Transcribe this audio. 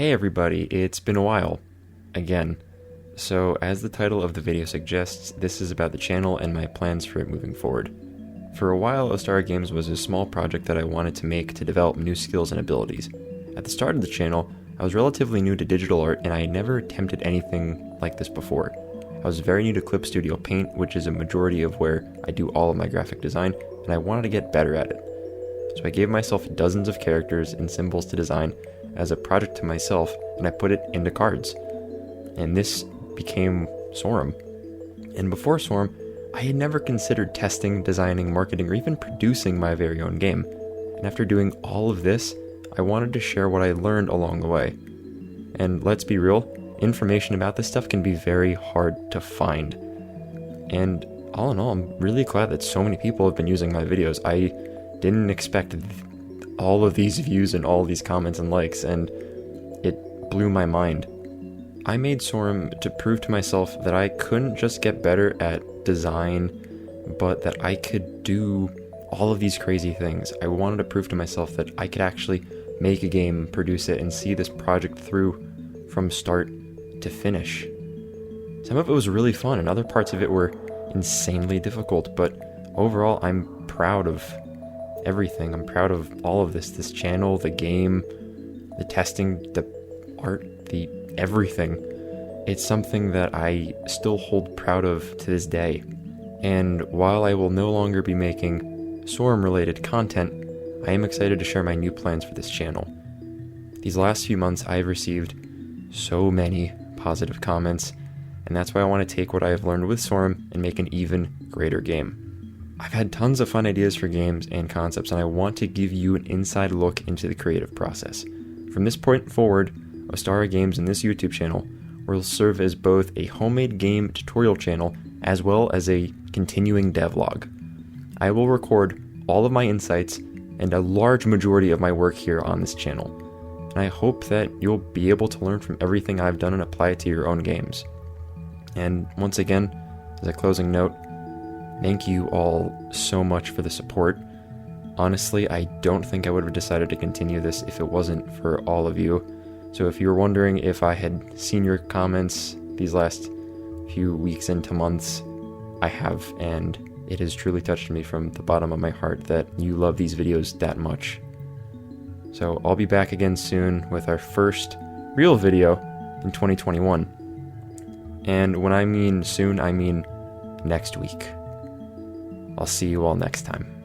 Hey everybody, it's been a while. Again. So, as the title of the video suggests, this is about the channel and my plans for it moving forward. For a while, Ostara Games was a small project that I wanted to make to develop new skills and abilities. At the start of the channel, I was relatively new to digital art and I had never attempted anything like this before. I was very new to Clip Studio Paint, which is a majority of where I do all of my graphic design, and I wanted to get better at it. So I gave myself dozens of characters and symbols to design as a project to myself, and I put it into cards. And this became Sorum. And before Sorum, I had never considered testing, designing, marketing, or even producing my very own game. And after doing all of this, I wanted to share what I learned along the way. And let's be real, information about this stuff can be very hard to find. And all in all, I'm really glad that so many people have been using my videos. I didn't expect all of these views and all of these comments and likes, and it blew my mind. I made Sorum to prove to myself that I couldn't just get better at design, but that I could do all of these crazy things. I wanted to prove to myself that I could actually make a game, produce it, and see this project through from start to finish. Some of it was really fun, and other parts of it were insanely difficult, but overall, I'm proud of everything. I'm proud of all of this channel, the game, the testing, the art, the everything. It's something that I still hold proud of to this day. And while I will no longer be making Sorum related content, I am excited to share my new plans for this channel. These last few months I have received so many positive comments, and that's why I want to take what I have learned with Sorum and make an even greater game. I've had tons of fun ideas for games and concepts, and I want to give you an inside look into the creative process. From this point forward, Ostara Games and this YouTube channel will serve as both a homemade game tutorial channel as well as a continuing devlog. I will record all of my insights and a large majority of my work here on this channel, and I hope that you'll be able to learn from everything I've done and apply it to your own games. And once again, as a closing note, thank you all so much for the support. Honestly, I don't think I would have decided to continue this if it wasn't for all of you. So if you were wondering if I had seen your comments these last few weeks into months, I have, and it has truly touched me from the bottom of my heart that you love these videos that much. So I'll be back again soon with our first real video in 2021. And when I mean soon, I mean next week. I'll see you all next time.